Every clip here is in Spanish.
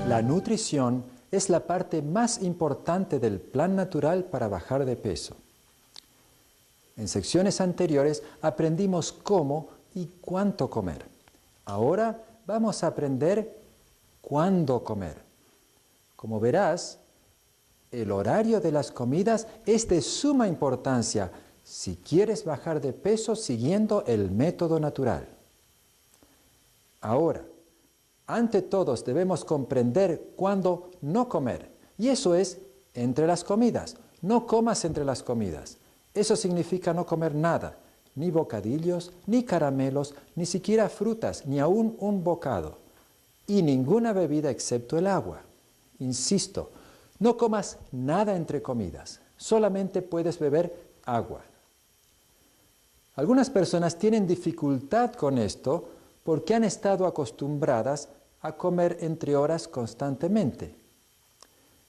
La nutrición es la parte más importante del plan natural para bajar de peso. En secciones anteriores aprendimos cómo y cuánto comer. Ahora vamos a aprender cuándo comer. Como verás, el horario de las comidas es de suma importancia si quieres bajar de peso siguiendo el método natural. Ahora, ante todos debemos comprender cuándo no comer. Y eso es entre las comidas. No comas entre las comidas. Eso significa no comer nada. Ni bocadillos, ni caramelos, ni siquiera frutas, ni aún un bocado. Y ninguna bebida excepto el agua. Insisto, no comas nada entre comidas. Solamente puedes beber agua. Algunas personas tienen dificultad con esto porque han estado acostumbradas a comer entre horas constantemente.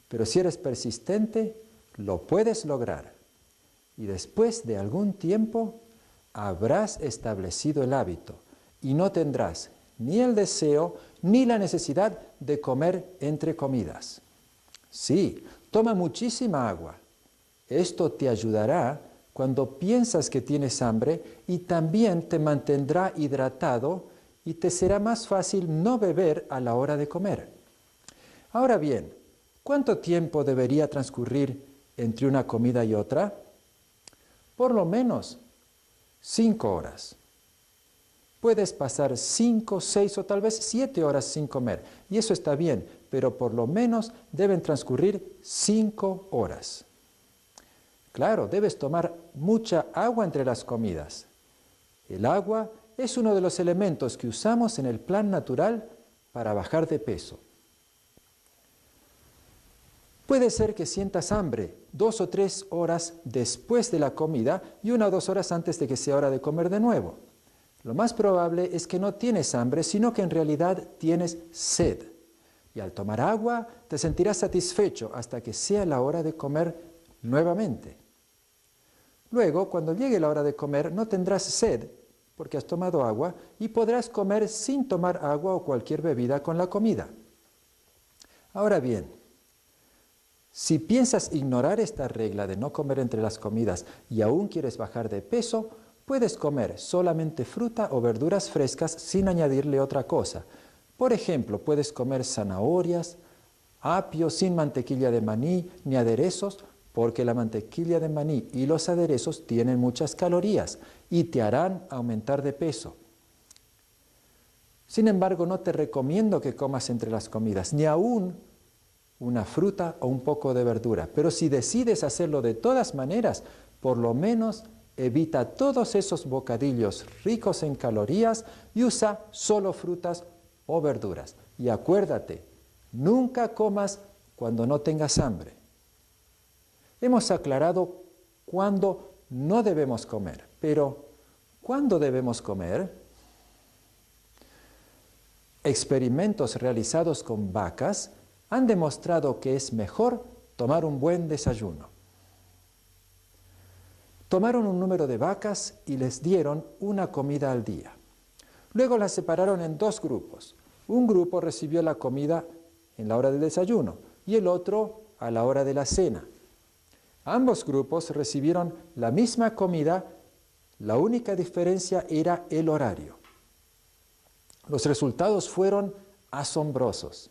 Pero si eres persistente, lo puedes lograr. Y después de algún tiempo, habrás establecido el hábito y no tendrás ni el deseo ni la necesidad de comer entre comidas. Sí, toma muchísima agua. Esto te ayudará cuando piensas que tienes hambre y también te mantendrá hidratado y te será más fácil no beber a la hora de comer. Ahora bien, ¿cuánto tiempo debería transcurrir entre una comida y otra? Por lo menos 5 horas. Puedes pasar 5, 6 o tal vez 7 horas sin comer, y eso está bien, pero por lo menos deben transcurrir 5 horas. Claro, debes tomar mucha agua entre las comidas. El agua es uno de los elementos que usamos en el plan natural para bajar de peso. Puede ser que sientas hambre 2 o 3 horas después de la comida y 1 o 2 horas antes de que sea hora de comer de nuevo. Lo más probable es que no tienes hambre, sino que en realidad tienes sed. Y al tomar agua te sentirás satisfecho hasta que sea la hora de comer nuevamente. Luego, cuando llegue la hora de comer, no tendrás sed porque has tomado agua y podrás comer sin tomar agua o cualquier bebida con la comida. Ahora bien, si piensas ignorar esta regla de no comer entre las comidas y aún quieres bajar de peso, puedes comer solamente fruta o verduras frescas sin añadirle otra cosa. Por ejemplo, puedes comer zanahorias, apio sin mantequilla de maní ni aderezos, porque la mantequilla de maní y los aderezos tienen muchas calorías y te harán aumentar de peso. Sin embargo, no te recomiendo que comas entre las comidas, ni aún una fruta o un poco de verdura. Pero si decides hacerlo de todas maneras, por lo menos evita todos esos bocadillos ricos en calorías y usa solo frutas o verduras. Y acuérdate, nunca comas cuando no tengas hambre. Hemos aclarado cuándo no debemos comer, pero ¿cuándo debemos comer? Experimentos realizados con vacas han demostrado que es mejor tomar un buen desayuno. Tomaron un número de vacas y les dieron una comida al día. Luego las separaron en 2 grupos. Un grupo recibió la comida en la hora del desayuno y el otro a la hora de la cena. Ambos grupos recibieron la misma comida, la única diferencia era el horario. Los resultados fueron asombrosos.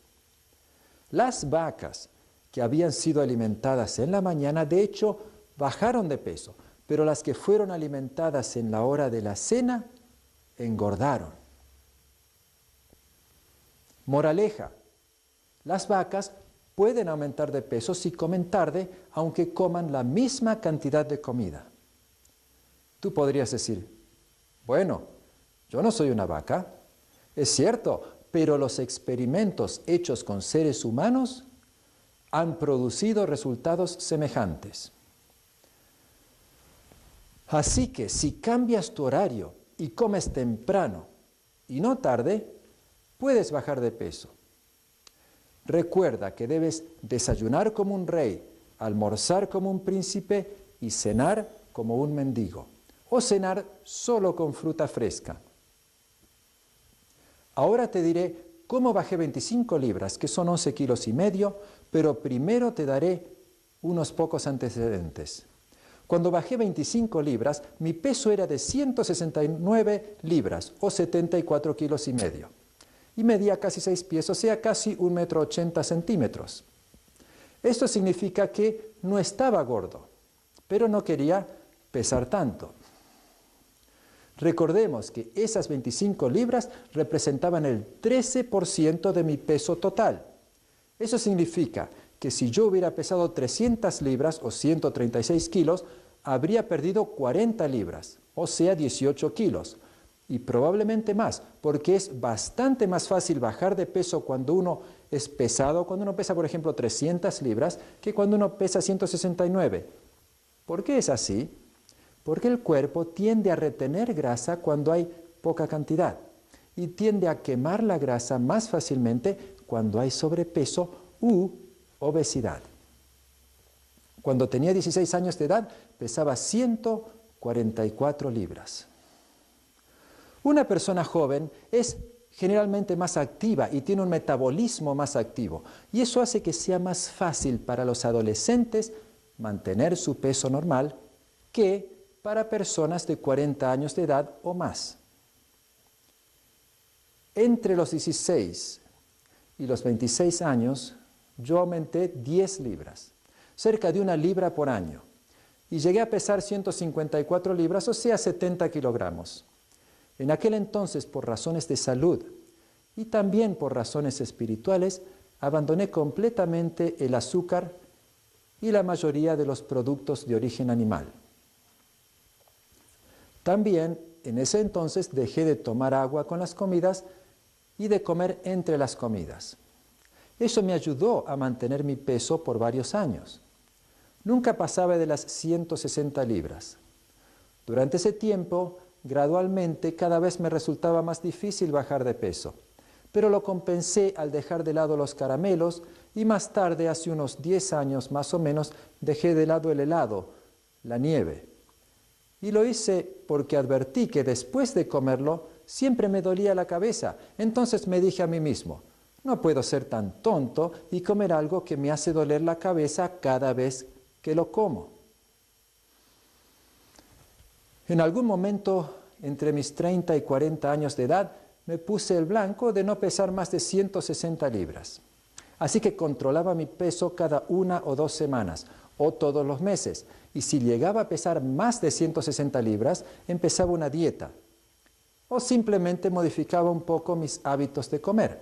Las vacas que habían sido alimentadas en la mañana, de hecho, bajaron de peso, pero las que fueron alimentadas en la hora de la cena, engordaron. Moraleja, las vacas pueden aumentar de peso si comen tarde, aunque coman la misma cantidad de comida. Tú podrías decir, bueno, yo no soy una vaca. Es cierto, pero los experimentos hechos con seres humanos han producido resultados semejantes. Así que si cambias tu horario y comes temprano y no tarde, puedes bajar de peso. Recuerda que debes desayunar como un rey, almorzar como un príncipe y cenar como un mendigo, o cenar solo con fruta fresca. Ahora te diré cómo bajé 25 libras, que son 11 kilos y medio, pero primero te daré unos pocos antecedentes. Cuando bajé 25 libras, mi peso era de 169 libras o 74 kilos y medio. Y medía casi 6 pies, o sea, casi 1,80 m. Esto significa que no estaba gordo, pero no quería pesar tanto. Recordemos que esas 25 libras representaban el 13% de mi peso total. Eso significa que si yo hubiera pesado 300 libras o 136 kilos, habría perdido 40 libras, o sea 18 kilos. Y probablemente más, porque es bastante más fácil bajar de peso cuando uno es pesado, cuando uno pesa, por ejemplo, 300 libras, que cuando uno pesa 169. ¿Por qué es así? Porque el cuerpo tiende a retener grasa cuando hay poca cantidad y tiende a quemar la grasa más fácilmente cuando hay sobrepeso u obesidad. Cuando tenía 16 años de edad, pesaba 144 libras. Una persona joven es generalmente más activa y tiene un metabolismo más activo, y eso hace que sea más fácil para los adolescentes mantener su peso normal que para personas de 40 años de edad o más. Entre los 16 y los 26 años, yo aumenté 10 libras, cerca de 1 libra por año, y llegué a pesar 154 libras, o sea, 70 kilogramos. En aquel entonces, por razones de salud y también por razones espirituales, abandoné completamente el azúcar y la mayoría de los productos de origen animal. También, en ese entonces, dejé de tomar agua con las comidas y de comer entre las comidas. Eso me ayudó a mantener mi peso por varios años. Nunca pasaba de las 160 libras. Durante ese tiempo, gradualmente, cada vez me resultaba más difícil bajar de peso, pero lo compensé al dejar de lado los caramelos y más tarde, hace unos 10 años más o menos, dejé de lado el helado, la nieve. Y lo hice porque advertí que después de comerlo siempre me dolía la cabeza. Entonces me dije a mí mismo, no puedo ser tan tonto y comer algo que me hace doler la cabeza cada vez que lo como. En algún momento, entre mis 30 y 40 años de edad, me puse el blanco de no pesar más de 160 libras. Así que controlaba mi peso cada 1 o 2 semanas, o todos los meses. Y si llegaba a pesar más de 160 libras, empezaba una dieta. O simplemente modificaba un poco mis hábitos de comer.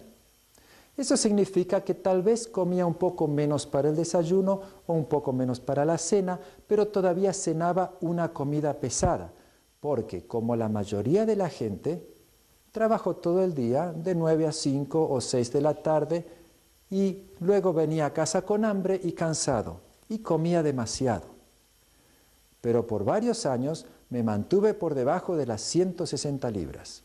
Eso significa que tal vez comía un poco menos para el desayuno o un poco menos para la cena, pero todavía cenaba una comida pesada, porque como la mayoría de la gente, trabajo todo el día de 9 a 5 o 6 de la tarde y luego venía a casa con hambre y cansado y comía demasiado. Pero por varios años me mantuve por debajo de las 160 libras.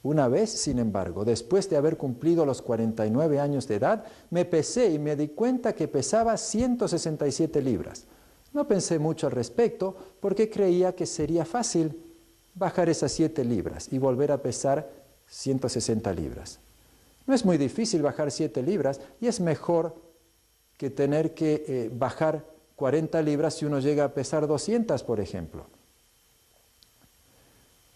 Una vez, sin embargo, después de haber cumplido los 49 años de edad, me pesé y me di cuenta que pesaba 167 libras. No pensé mucho al respecto porque creía que sería fácil bajar esas 7 libras y volver a pesar 160 libras. No es muy difícil bajar 7 libras y es mejor que tener que bajar 40 libras si uno llega a pesar 200, por ejemplo.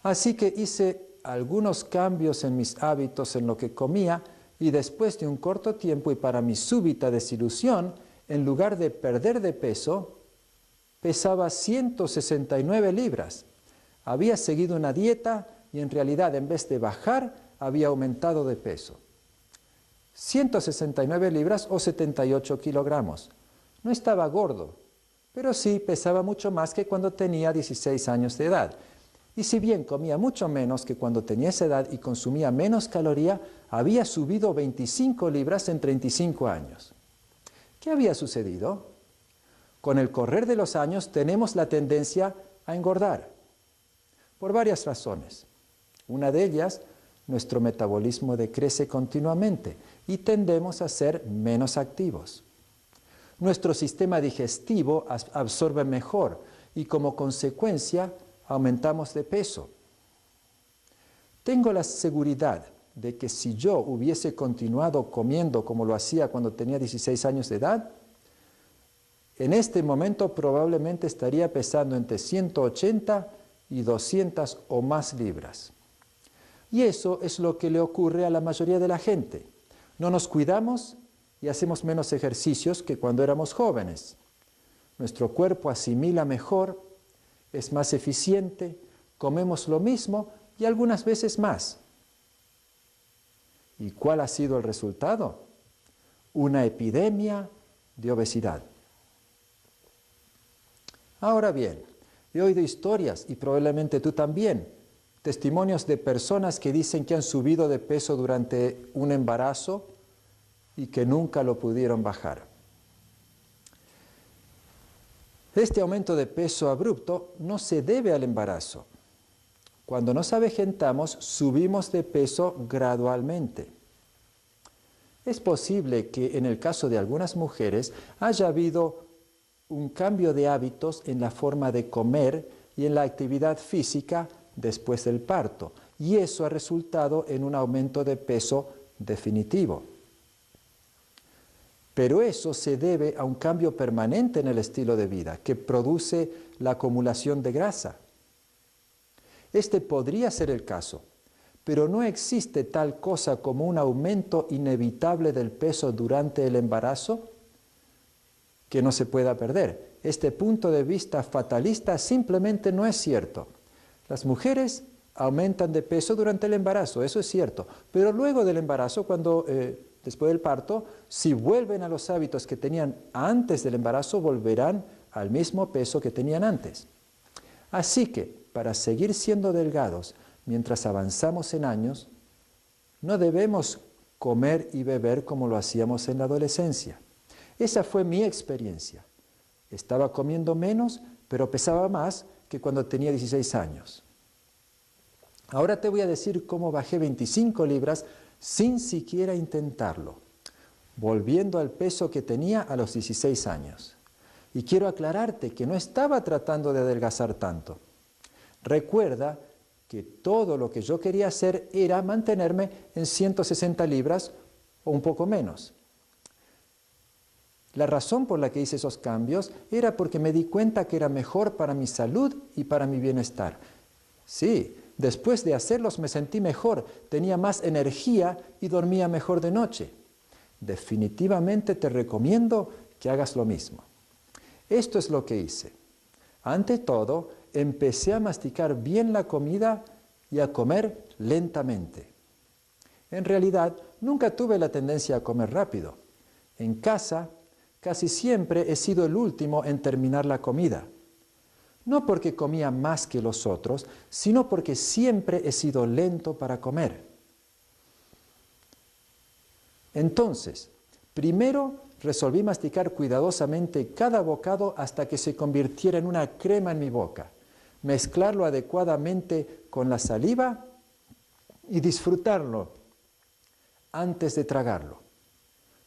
Así que hice algunos cambios en mis hábitos en lo que comía y después de un corto tiempo y para mi súbita desilusión, en lugar de perder de peso, pesaba 169 libras. Había seguido una dieta y en realidad en vez de bajar, había aumentado de peso. 169 libras o 78 kilogramos. No estaba gordo, pero sí pesaba mucho más que cuando tenía 16 años de edad. Y si bien comía mucho menos que cuando tenía esa edad y consumía menos caloría, había subido 25 libras en 35 años. ¿Qué había sucedido? Con el correr de los años tenemos la tendencia a engordar, por varias razones. Una de ellas, nuestro metabolismo decrece continuamente y tendemos a ser menos activos. Nuestro sistema digestivo absorbe mejor y como consecuencia aumentamos de peso. Tengo la seguridad de que si yo hubiese continuado comiendo como lo hacía cuando tenía 16 años de edad, en este momento probablemente estaría pesando entre 180 y 200 o más libras. Y eso es lo que le ocurre a la mayoría de la gente. No nos cuidamos y hacemos menos ejercicios que cuando éramos jóvenes. Nuestro cuerpo asimila mejor, es más eficiente, comemos lo mismo y algunas veces más. ¿Y cuál ha sido el resultado? Una epidemia de obesidad. Ahora bien, he oído historias, y probablemente tú también, testimonios de personas que dicen que han subido de peso durante un embarazo y que nunca lo pudieron bajar. Este aumento de peso abrupto no se debe al embarazo. Cuando nos avejentamos, subimos de peso gradualmente. Es posible que en el caso de algunas mujeres haya habido un cambio de hábitos en la forma de comer y en la actividad física después del parto, y eso ha resultado en un aumento de peso definitivo. Pero eso se debe a un cambio permanente en el estilo de vida que produce la acumulación de grasa. Este podría ser el caso, pero no existe tal cosa como un aumento inevitable del peso durante el embarazo que no se pueda perder. Este punto de vista fatalista simplemente no es cierto. Las mujeres aumentan de peso durante el embarazo, eso es cierto, pero luego del embarazo, después del parto, si vuelven a los hábitos que tenían antes del embarazo, volverán al mismo peso que tenían antes. Así que, para seguir siendo delgados mientras avanzamos en años, no debemos comer y beber como lo hacíamos en la adolescencia. Esa fue mi experiencia. Estaba comiendo menos, pero pesaba más que cuando tenía 16 años. Ahora te voy a decir cómo bajé 25 libras sin siquiera intentarlo, volviendo al peso que tenía a los 16 años. Y quiero aclararte que no estaba tratando de adelgazar tanto. Recuerda que todo lo que yo quería hacer era mantenerme en 160 libras o un poco menos. La razón por la que hice esos cambios era porque me di cuenta que era mejor para mi salud y para mi bienestar. Sí, después de hacerlos me sentí mejor, tenía más energía y dormía mejor de noche. Definitivamente te recomiendo que hagas lo mismo. Esto es lo que hice. Ante todo, empecé a masticar bien la comida y a comer lentamente. En realidad, nunca tuve la tendencia a comer rápido. En casa, casi siempre he sido el último en terminar la comida. No porque comía más que los otros, sino porque siempre he sido lento para comer. Entonces, primero resolví masticar cuidadosamente cada bocado hasta que se convirtiera en una crema en mi boca, mezclarlo adecuadamente con la saliva y disfrutarlo antes de tragarlo.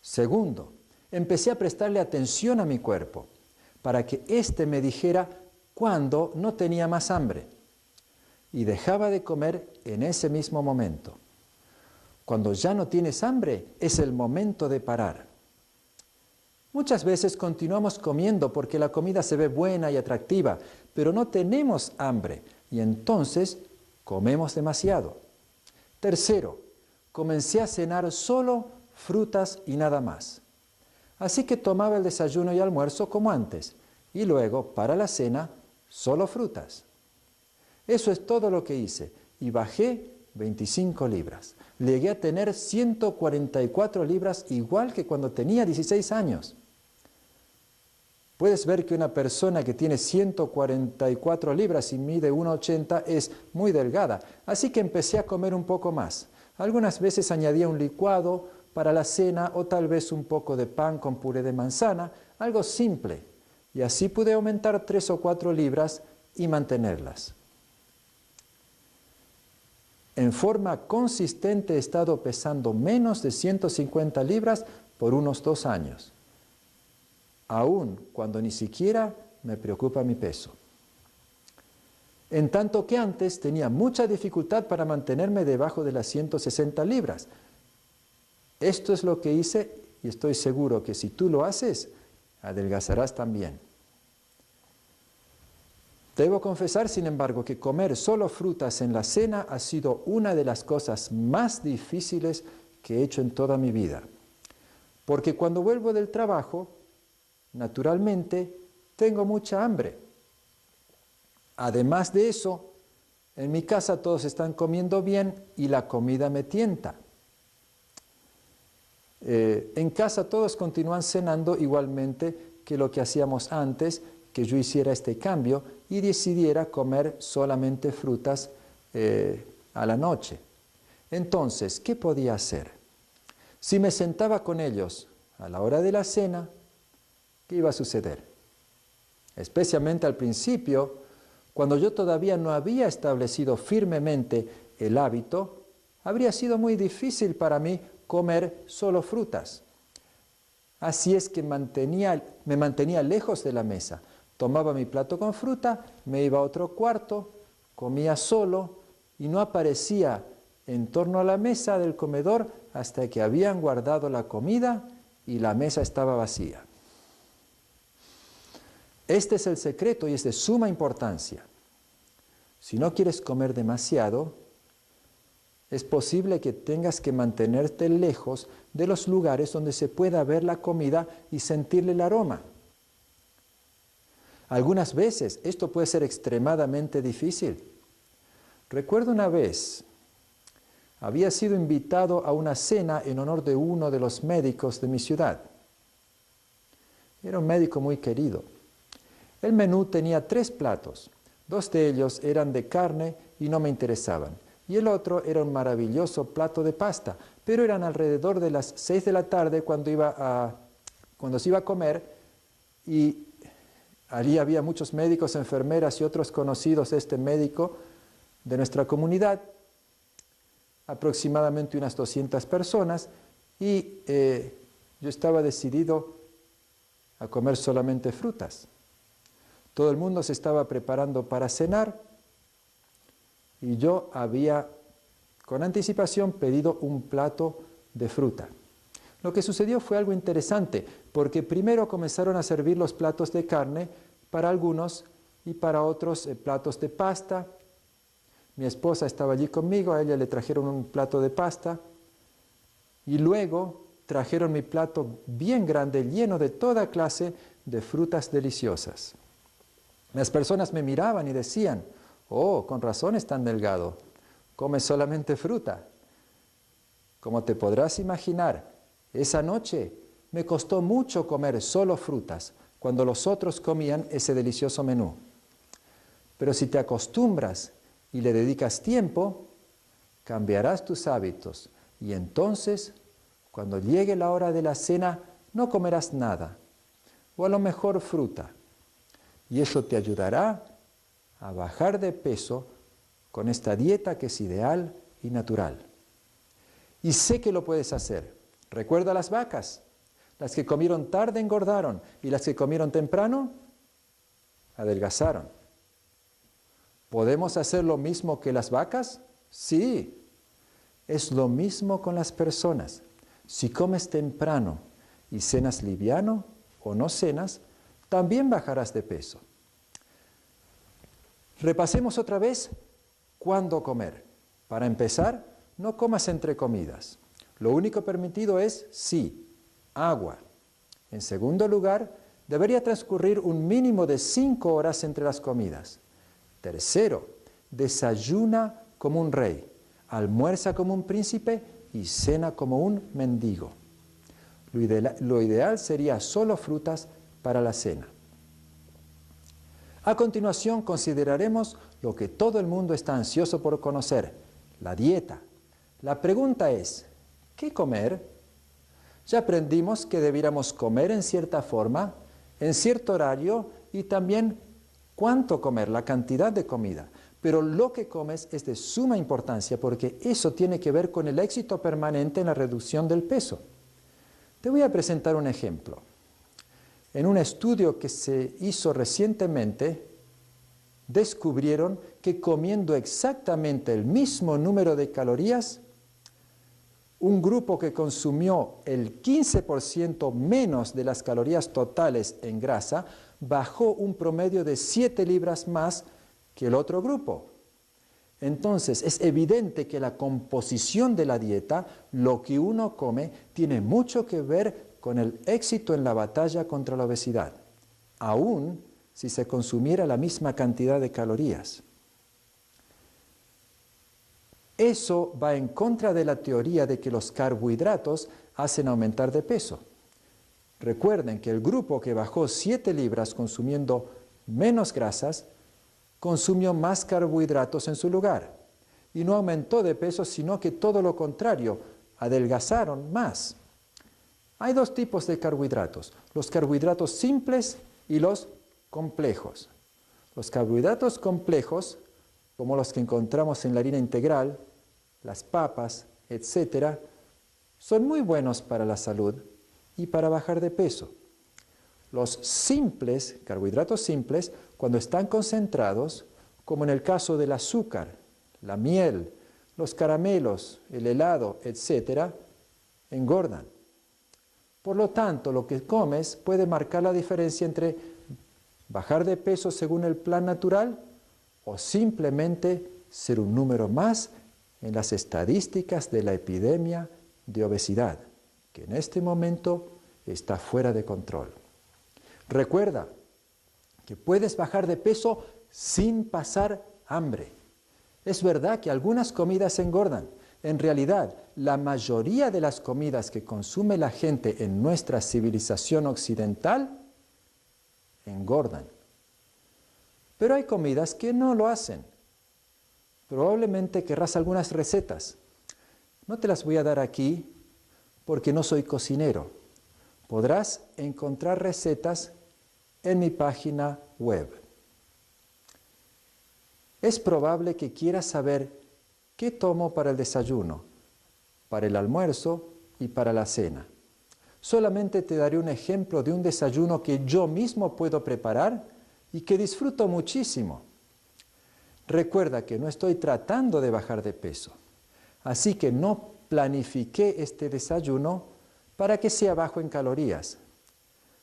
Segundo, empecé a prestarle atención a mi cuerpo para que éste me dijera cuando no tenía más hambre y dejaba de comer en ese mismo momento. Cuando ya no tienes hambre, es el momento de parar. Muchas veces continuamos comiendo porque la comida se ve buena y atractiva, pero no tenemos hambre y entonces comemos demasiado. Tercero, comencé a cenar solo frutas y nada más. Así que tomaba el desayuno y almuerzo como antes y luego, para la cena, solo frutas. Eso es todo lo que hice y bajé 25 libras. Llegué a tener 144 libras igual que cuando tenía 16 años. Puedes ver que una persona que tiene 144 libras y mide 1,80 es muy delgada, así que empecé a comer un poco más. Algunas veces añadía un licuado para la cena o tal vez un poco de pan con puré de manzana, algo simple. Y así pude aumentar 3 o 4 libras y mantenerlas. En forma consistente he estado pesando menos de 150 libras por unos 2 años. Aún cuando ni siquiera me preocupa mi peso. En tanto que antes tenía mucha dificultad para mantenerme debajo de las 160 libras. Esto es lo que hice y estoy seguro que si tú lo haces, adelgazarás también. Debo confesar, sin embargo, que comer solo frutas en la cena ha sido una de las cosas más difíciles que he hecho en toda mi vida. Porque cuando vuelvo del trabajo, naturalmente, tengo mucha hambre. Además de eso, en mi casa todos están comiendo bien y la comida me tienta. En casa todos continúan cenando igualmente que lo que hacíamos antes, que yo hiciera este cambio y decidiera comer solamente frutas a la noche. Entonces, ¿qué podía hacer? Si me sentaba con ellos a la hora de la cena, ¿qué iba a suceder? Especialmente al principio, cuando yo todavía no había establecido firmemente el hábito, habría sido muy difícil para mí comer solo frutas. Así es que me mantenía lejos de la mesa. Tomaba mi plato con fruta, me iba a otro cuarto, comía solo y no aparecía en torno a la mesa del comedor hasta que habían guardado la comida y la mesa estaba vacía. Este es el secreto y es de suma importancia. Si no quieres comer demasiado, es posible que tengas que mantenerte lejos de los lugares donde se pueda ver la comida y sentirle el aroma. Algunas veces esto puede ser extremadamente difícil. Recuerdo una vez, había sido invitado a una cena en honor de uno de los médicos de mi ciudad. Era un médico muy querido. El menú tenía 3 platos. 2 de ellos eran de carne y no me interesaban. Y el otro era un maravilloso plato de pasta, pero eran alrededor de las 6 de la tarde cuando se iba a comer y allí había muchos médicos, enfermeras y otros conocidos de este médico de nuestra comunidad, aproximadamente unas 200 personas, y yo estaba decidido a comer solamente frutas. Todo el mundo se estaba preparando para cenar y yo había con anticipación pedido un plato de fruta. Lo que sucedió fue algo interesante, porque primero comenzaron a servir los platos de carne para algunos y para otros platos de pasta. Mi esposa estaba allí conmigo, a ella le trajeron un plato de pasta y luego trajeron mi plato bien grande, lleno de toda clase de frutas deliciosas. Las personas me miraban y decían, oh, con razón es tan delgado, come solamente fruta. Como te podrás imaginar, esa noche me costó mucho comer solo frutas cuando los otros comían ese delicioso menú. Pero si te acostumbras y le dedicas tiempo, cambiarás tus hábitos y entonces, cuando llegue la hora de la cena, no comerás nada, o a lo mejor fruta. Y eso te ayudará a bajar de peso con esta dieta que es ideal y natural. Y sé que lo puedes hacer. Recuerda las vacas. Las que comieron tarde engordaron y las que comieron temprano adelgazaron. ¿Podemos hacer lo mismo que las vacas? Sí. Es lo mismo con las personas. Si comes temprano y cenas liviano o no cenas, también bajarás de peso. Repasemos otra vez cuándo comer. Para empezar, no comas entre comidas. Lo único permitido es, sí, agua. En segundo lugar, debería transcurrir un mínimo de 5 horas entre las comidas. Tercero, desayuna como un rey, almuerza como un príncipe y cena como un mendigo. Lo ideal sería solo frutas para la cena. A continuación consideraremos lo que todo el mundo está ansioso por conocer, la dieta. La pregunta es, ¿qué comer? Ya aprendimos que debiéramos comer en cierta forma, en cierto horario y también cuánto comer, la cantidad de comida. Pero lo que comes es de suma importancia porque eso tiene que ver con el éxito permanente en la reducción del peso. Te voy a presentar un ejemplo. En un estudio que se hizo recientemente, descubrieron que comiendo exactamente el mismo número de calorías, un grupo que consumió el 15% menos de las calorías totales en grasa bajó un promedio de 7 libras más que el otro grupo. Entonces, es evidente que la composición de la dieta, lo que uno come, tiene mucho que ver con el éxito en la batalla contra la obesidad, aun si se consumiera la misma cantidad de calorías. Eso va en contra de la teoría de que los carbohidratos hacen aumentar de peso. Recuerden que el grupo que bajó 7 libras consumiendo menos grasas, consumió más carbohidratos en su lugar y no aumentó de peso, sino que todo lo contrario, adelgazaron más. Hay dos tipos de carbohidratos, los carbohidratos simples y los complejos. Los carbohidratos complejos, como los que encontramos en la harina integral, las papas, etc., son muy buenos para la salud y para bajar de peso. Los simples, carbohidratos simples, cuando están concentrados, como en el caso del azúcar, la miel, los caramelos, el helado, etc., engordan. Por lo tanto, lo que comes puede marcar la diferencia entre bajar de peso según el plan natural o simplemente ser un número más en las estadísticas de la epidemia de obesidad, que en este momento está fuera de control. Recuerda que puedes bajar de peso sin pasar hambre. Es verdad que algunas comidas engordan. En realidad, la mayoría de las comidas que consume la gente en nuestra civilización occidental engordan. Pero hay comidas que no lo hacen. Probablemente querrás algunas recetas. No te las voy a dar aquí porque no soy cocinero. Podrás encontrar recetas en mi página web. Es probable que quieras saber qué tomo para el desayuno, para el almuerzo y para la cena. Solamente te daré un ejemplo de un desayuno que yo mismo puedo preparar y que disfruto muchísimo. Recuerda que no estoy tratando de bajar de peso, así que no planifiqué este desayuno para que sea bajo en calorías,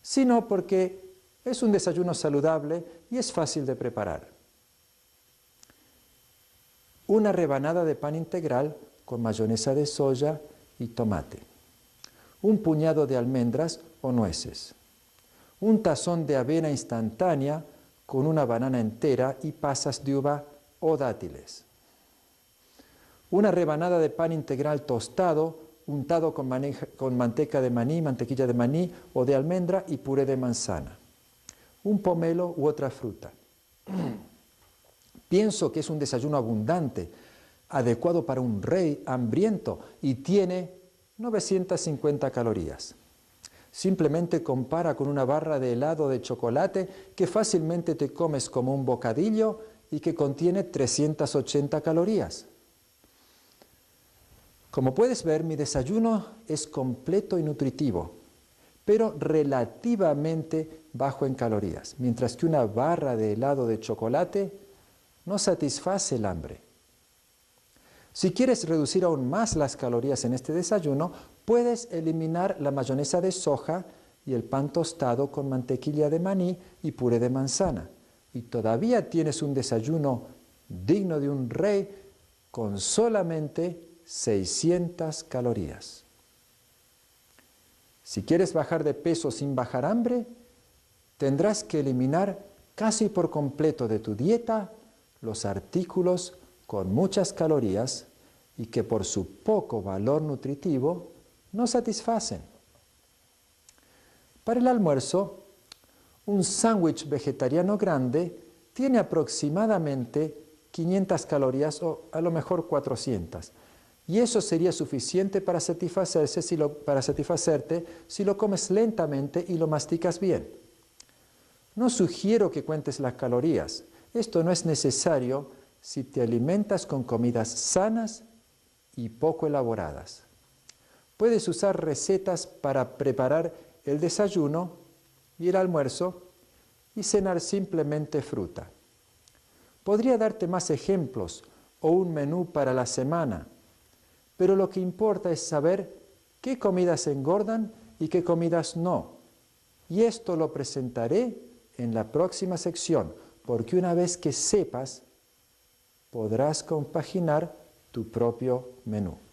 sino porque es un desayuno saludable y es fácil de preparar. Una rebanada de pan integral con mayonesa de soya y tomate. Un puñado de almendras o nueces. Un tazón de avena instantánea con una banana entera y pasas de uva o dátiles. Una rebanada de pan integral tostado, untado con manteca de maní, mantequilla de maní o de almendra y puré de manzana. Un pomelo u otra fruta. Pienso que es un desayuno abundante, adecuado para un rey hambriento y tiene 950 calorías. Simplemente compara con una barra de helado de chocolate que fácilmente te comes como un bocadillo y que contiene 380 calorías. Como puedes ver, mi desayuno es completo y nutritivo, pero relativamente bajo en calorías, mientras que una barra de helado de chocolate no satisface el hambre. Si quieres reducir aún más las calorías en este desayuno, puedes eliminar la mayonesa de soja y el pan tostado con mantequilla de maní y puré de manzana. Y todavía tienes un desayuno digno de un rey con solamente 600 calorías. Si quieres bajar de peso sin bajar hambre, tendrás que eliminar casi por completo de tu dieta los artículos con muchas calorías y que por su poco valor nutritivo no satisfacen. Para el almuerzo, un sándwich vegetariano grande tiene aproximadamente 500 calorías o a lo mejor 400. Y eso sería suficiente para satisfacerte si lo comes lentamente y lo masticas bien. No sugiero que cuentes las calorías. Esto no es necesario si te alimentas con comidas sanas y poco elaboradas. Puedes usar recetas para preparar el desayuno y el almuerzo y cenar simplemente fruta. Podría darte más ejemplos o un menú para la semana, pero lo que importa es saber qué comidas engordan y qué comidas no. Y esto lo presentaré en la próxima sección, porque una vez que sepas, podrás compaginar tu propio menú.